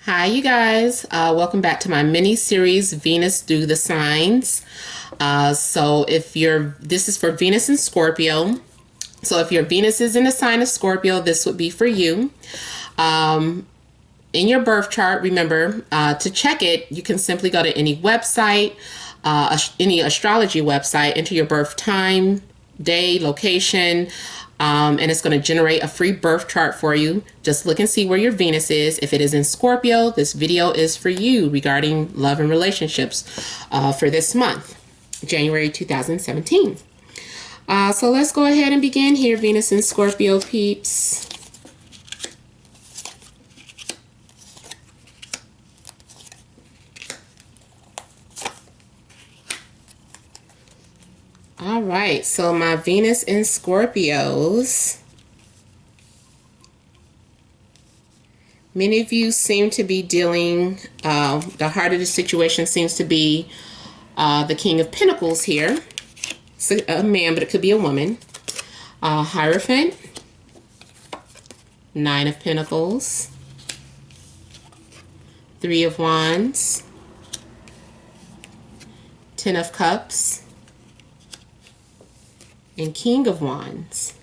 Hi, you guys. Welcome back to my mini series, Venus Do the Signs. So, if this is for Venus and Scorpio. So, if your Venus is in the sign of Scorpio, this would be for you. Um, in your birth chart, remember to check it, you can simply go to any website, any astrology website, enter your birth time, day, location, and it's going to generate a free birth chart for you. Just look and see where your Venus is. If it is in Scorpio, this video is for you regarding love and relationships for this month, January 2017. So let's go ahead and begin here, Venus and Scorpio peeps. All right, so my Venus in Scorpios. Many of you seem to be dealing, the heart of the situation seems to be the King of Pentacles here. It's a man, but it could be a woman. Hierophant, Nine of Pentacles, Three of Wands, Ten of Cups, and King of Wands.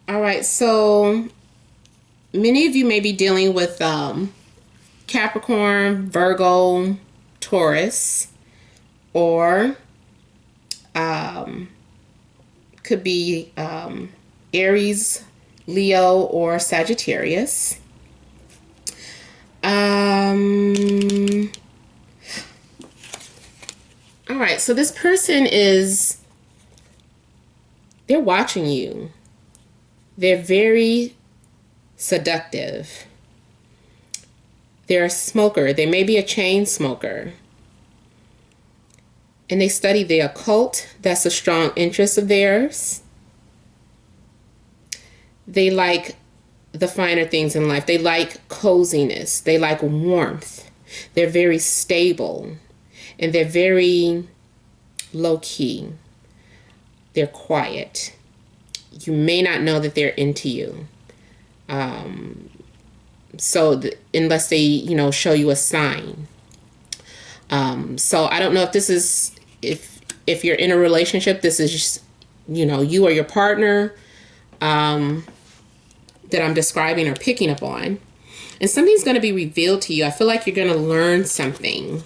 All right, so many of you may be dealing with Capricorn, Virgo, Taurus, or could be Aries, Leo, or Sagittarius. All right, so this person they're watching you. They're very seductive. They're a smoker. They may be a chain smoker. And they study the occult. That's a strong interest of theirs. They like the finer things in life. They like coziness. They like warmth. They're very stable. And they're very low-key. They're quiet. You may not know that they're into you. Unless they, show you a sign. So I don't know if this is, if you're in a relationship, this is just, you or your partner that I'm describing or picking up on. And something's going to be revealed to you. I feel like you're going to learn something.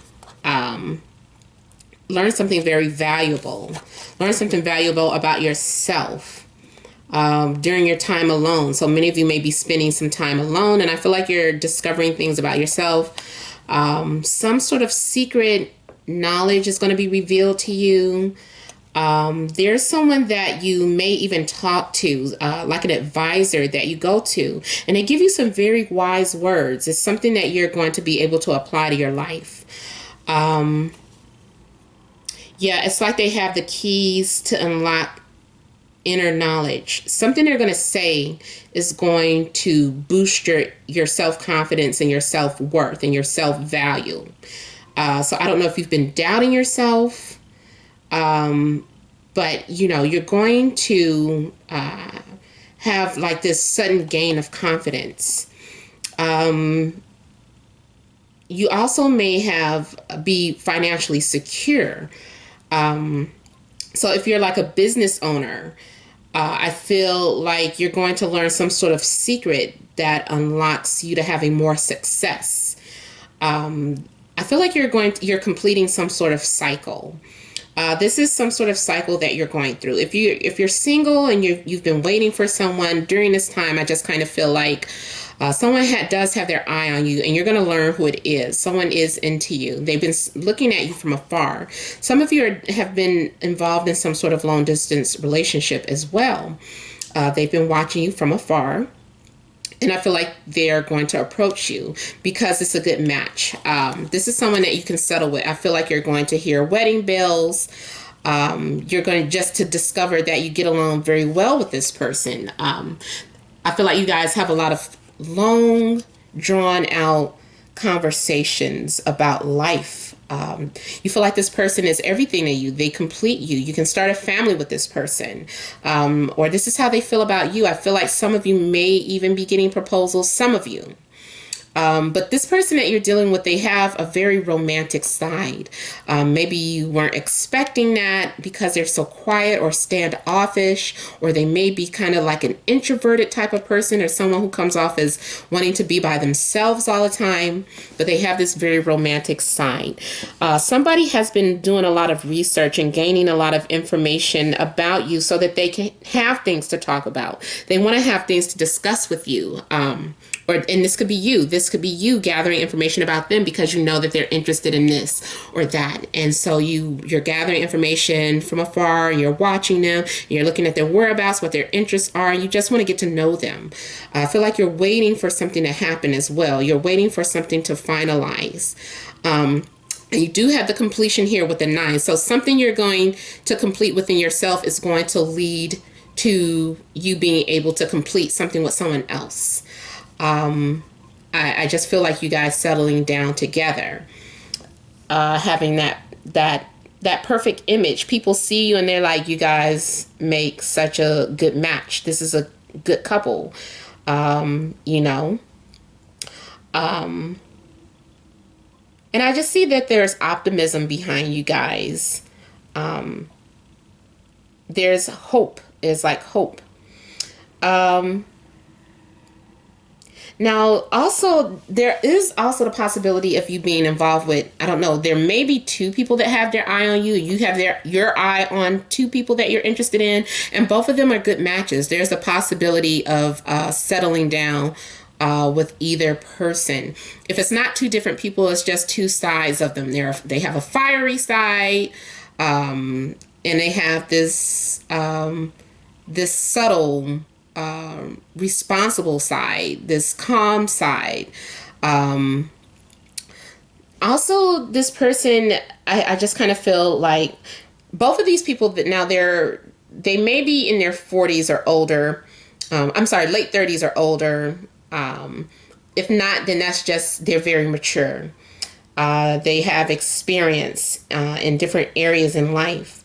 Learn something very valuable. Learn something valuable about yourself during your time alone. So many of you may be spending some time alone, and I feel like you're discovering things about yourself. Some sort of secret knowledge is going to be revealed to you. There's someone that you may even talk to, like an advisor that you go to, and they give you some very wise words. It's something that you're going to be able to apply to your life. Yeah, it's like they have the keys to unlock inner knowledge. Something they're going to say is going to boost your self-confidence and your self-worth and your self-value. So I don't know if you've been doubting yourself, but you're going to have like this sudden gain of confidence. You also may be financially secure. So if you're like a business owner, I feel like you're going to learn some sort of secret that unlocks you to having more success. I feel like you're completing some sort of cycle. This is some sort of cycle that you're going through. If you're single and you've been waiting for someone during this time, I just kind of feel like someone does have their eye on you, and you're going to learn who it is. Someone is into you. They've been looking at you from afar. Some of you have been involved in some sort of long distance relationship as well. They've been watching you from afar. And I feel like they're going to approach you because it's a good match. This is someone that you can settle with. I feel like you're going to hear wedding bells. You're going to discover that you get along very well with this person. I feel like you guys have a lot of long, drawn out conversations about life. You feel like this person is everything to you. They complete you. You can start a family with this person. Or this is how they feel about you. I feel like some of you may even be getting proposals, some of you. But this person that you're dealing with, they have a very romantic side. Maybe you weren't expecting that because they're so quiet or standoffish, or they may be kind of like an introverted type of person, or someone who comes off as wanting to be by themselves all the time, but they have this very romantic side. Somebody has been doing a lot of research and gaining a lot of information about you so that they can have things to talk about. They want to have things to discuss with you. And this could be you. This could be you gathering information about them because you know that they're interested in this or that. And so you're gathering information from afar, you're watching them, you're looking at their whereabouts, what their interests are, and you just want to get to know them. I feel like you're waiting for something to happen as well. You're waiting for something to finalize. And you do have the completion here with the 9. So something you're going to complete within yourself is going to lead to you being able to complete something with someone else. I just feel like you guys settling down together, having that perfect image. People see you and they're like, you guys make such a good match. This is a good couple, you know. And I just see that there's optimism behind you guys. There's hope. It's like hope. Now, also, there is also the possibility of you being involved with, I don't know, there may be 2 people that have their eye on you. You have your eye on 2 people that you're interested in, and both of them are good matches. There's a possibility of settling down with either person. If it's not 2 different people, it's just 2 sides of them. They have a fiery side, and they have this subtle, responsible side, this calm side. Also, this person, I just kind of feel like both of these people that now they may be in their 40s or older. I'm sorry, late 30s or older. If not, then that's just they're very mature. They have experience in different areas in life.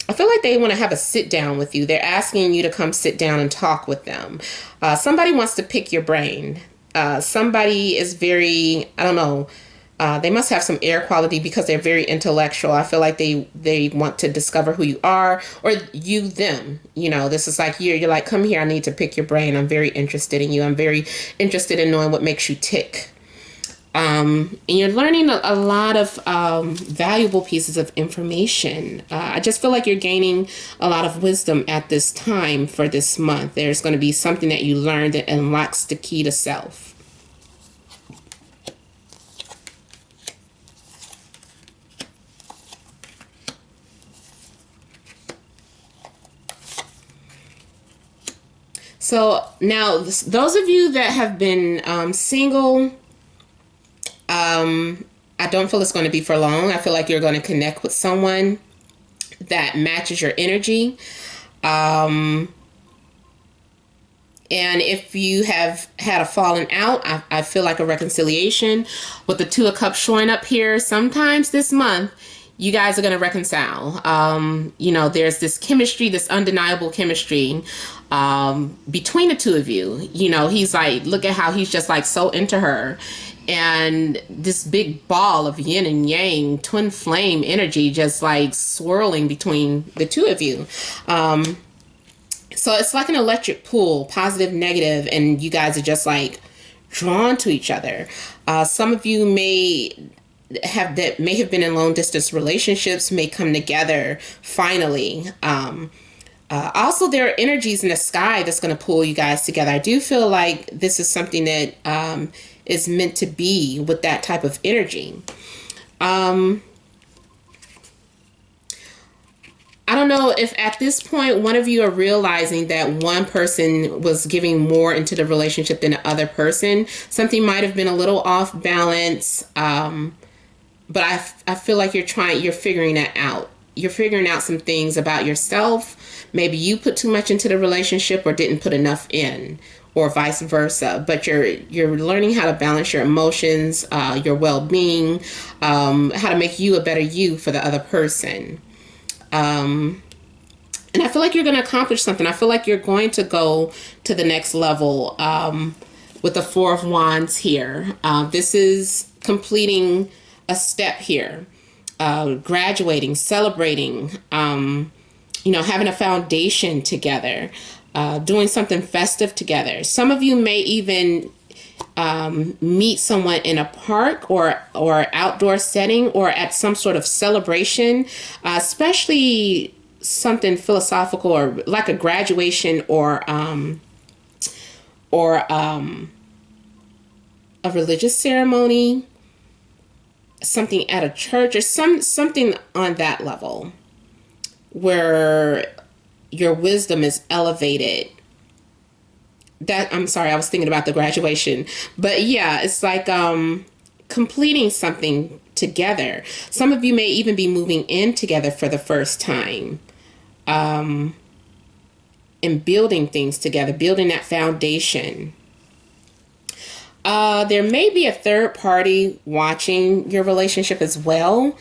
I feel like they want to have a sit down with you. They're asking you to come sit down and talk with them. Somebody wants to pick your brain. Somebody is very, I don't know, they must have some air quality because they're very intellectual. I feel like they want to discover who you are, or you them. You know, this is like you're like, come here, I need to pick your brain. I'm very interested in you. I'm very interested in knowing what makes you tick. And you're learning a lot of valuable pieces of information. I just feel like you're gaining a lot of wisdom at this time for this month. There's going to be something that you learn that unlocks the key to self. So now, those of you that have been single, I don't feel it's going to be for long. I feel like you're going to connect with someone that matches your energy. And if you have had a falling out, I feel like a reconciliation with the 2 of Cups showing up here. Sometimes this month, you guys are going to reconcile. You know, there's this chemistry, this undeniable chemistry between the 2 of you. You know, he's like, look at how he's just like so into her. And this big ball of yin and yang, twin flame energy, just like swirling between the 2 of you. So it's like an electric pool, positive, negative, and you guys are just like drawn to each other. Some of you may have been in long distance relationships may come together finally. Also, there are energies in the sky that's going to pull you guys together. I do feel like this is something that is meant to be with that type of energy. I don't know if at this point one of you are realizing that one person was giving more into the relationship than the other person. Something might have been a little off balance, but I feel like you're figuring that out. You're figuring out some things about yourself. Maybe you put too much into the relationship or didn't put enough in. or vice versa. But you're learning how to balance your emotions, your well-being, how to make you a better you for the other person. And I feel like you're going to accomplish something. I feel like you're going to go to the next level with the Four of Wands here. This is completing a step here, graduating, celebrating, having a foundation together, doing something festive together. Some of you may even meet someone in a park or outdoor setting or at some sort of celebration, especially something philosophical or like a graduation or a religious ceremony, something at a church or something on that level where your wisdom is elevated. That, I'm sorry, I was thinking about the graduation, but yeah, it's like completing something together. Some of you may even be moving in together for the first time, and building things together, building that foundation. There may be a third party watching your relationship as well.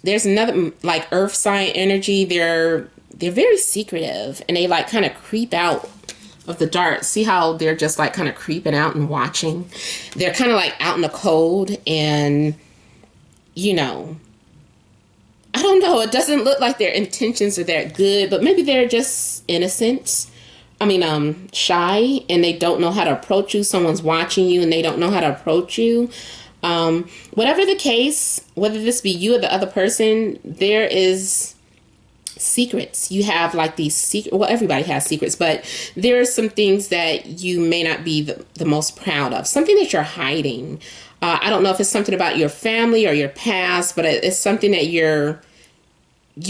There's another, like, earth sign energy. They're very secretive, and they like kind of creep out of the dark. See how they're just like kind of creeping out and watching? They're kind of like out in the cold, and I don't know. It doesn't look like their intentions are that good, but maybe they're just innocent. Shy, and they don't know how to approach you. Someone's watching you and they don't know how to approach you. Whatever the case, whether this be you or the other person, there is secrets. You have like these secret. Well, everybody has secrets, but there are some things that you may not be the most proud of. Something that you're hiding. I don't know if it's something about your family or your past, but it's something that you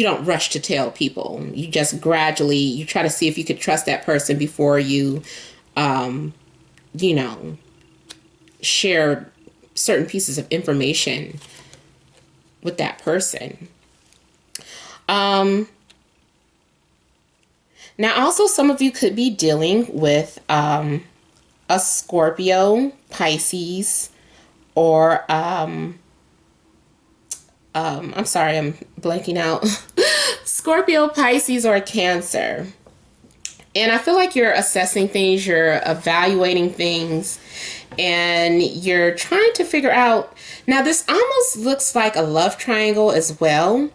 don't rush to tell people. You just gradually, you try to see if you could trust that person before you, share certain pieces of information with that person. Now, also, some of you could be dealing with a Scorpio, Pisces, or I'm sorry, I'm blanking out. Scorpio, Pisces, or Cancer. And I feel like you're assessing things, you're evaluating things, and you're trying to figure out. Now, this almost looks like a love triangle as well.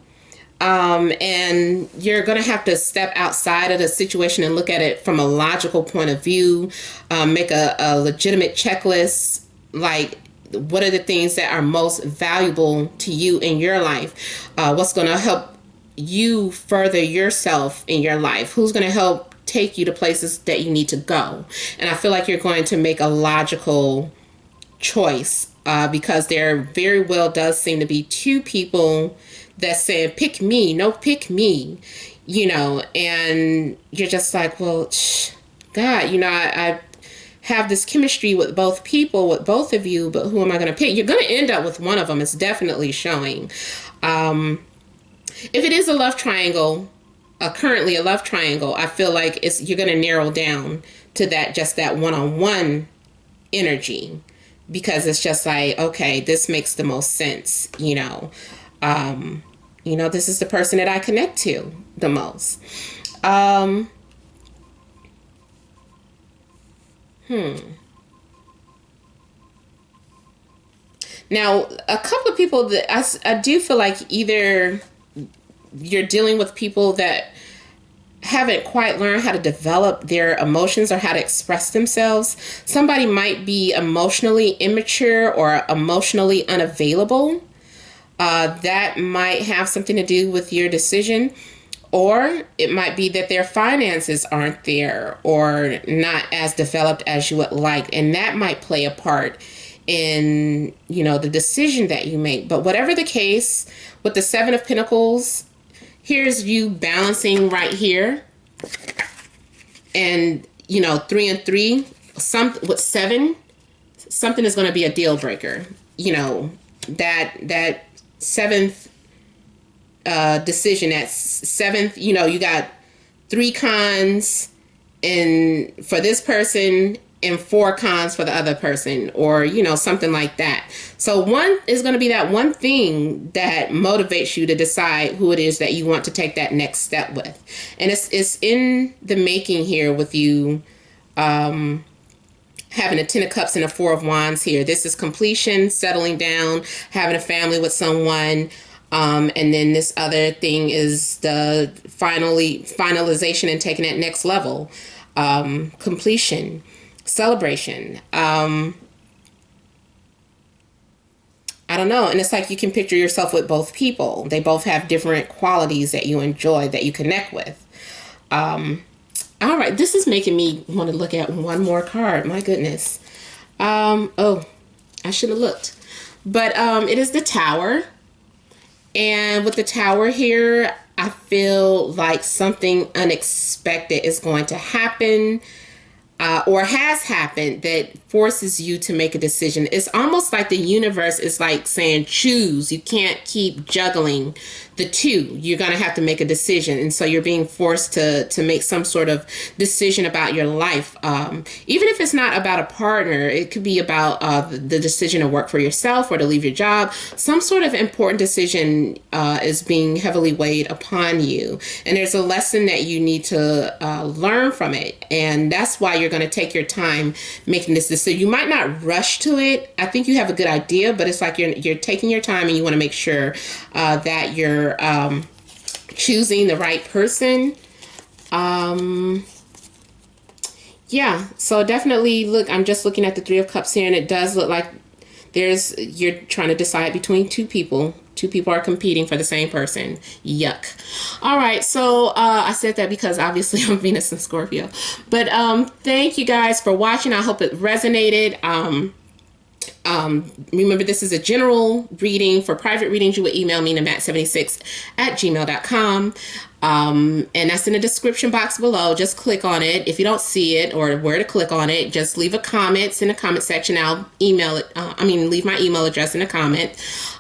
And you're going to have to step outside of the situation and look at it from a logical point of view, make a legitimate checklist, like, what are the things that are most valuable to you in your life? What's going to help you further yourself in your life? Who's going to help take you to places that you need to go? And I feel like you're going to make a logical choice, because there very well does seem to be two people that said, pick me, no, pick me, and you're just like, well, God, I have this chemistry with both people, with both of you, but who am I going to pick? You're going to end up with one of them. It's definitely showing. If it is a love triangle, currently a love triangle, I feel like you're going to narrow down to just that one-on-one energy, because it's just like, okay, this makes the most sense. This is the person that I connect to the most. Now, a couple of people that I do feel like either you're dealing with people that haven't quite learned how to develop their emotions or how to express themselves. Somebody might be emotionally immature or emotionally unavailable. That might have something to do with your decision. Or it might be that their finances aren't there or not as developed as you would like. And that might play a part in, the decision that you make. But whatever the case, with the Seven of Pentacles, here's you balancing right here. And, 3 and 3, with 7, something is going to be a deal breaker. That seventh decision, that seventh, you got 3 cons in for this person and 4 cons for the other person, or something like that. So one is going to be that one thing that motivates you to decide who it is that you want to take that next step with. And it's in the making here with you having a 10 of cups and a 4 of wands here. This is completion, settling down, having a family with someone. And then this other thing is the finalization and taking it next level. Completion, celebration. I don't know. And it's like you can picture yourself with both people. They both have different qualities that you enjoy, that you connect with. All right, this is making me want to look at one more card. My goodness. Oh, I should have looked. But it is the Tower. And with the Tower here, I feel like something unexpected is going to happen. Or has happened that forces you to make a decision. It's almost like the universe is like saying, choose. You can't keep juggling the two. You're going to have to make a decision. And so you're being forced to make some sort of decision about your life. Even if it's not about a partner, it could be about the decision to work for yourself or to leave your job. Some sort of important decision is being heavily weighed upon you. And there's a lesson that you need to learn from it. And that's why you're going to take your time making this decision. You might not rush to it. I think you have a good idea, but it's like you're taking your time, and you want to make sure that you're choosing the right person. Yeah, so definitely look, I'm just looking at the 3 of Cups here, and it does look like you're trying to decide between 2 people. 2 people are competing for the same person. Yuck. All right, so I said that because obviously I'm Venus and Scorpio. But thank you guys for watching. I hope it resonated. Remember, this is a general reading. For private readings, you would email me to matt76@gmail.com. And that's in the description box below. Just click on it. If you don't see it or where to click on it, just leave a comment in the comment section. I'll email it. Leave my email address in the comment.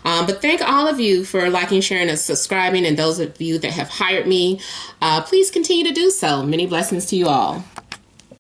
But thank all of you for liking, sharing, and subscribing. And those of you that have hired me, please continue to do so. Many blessings to you all.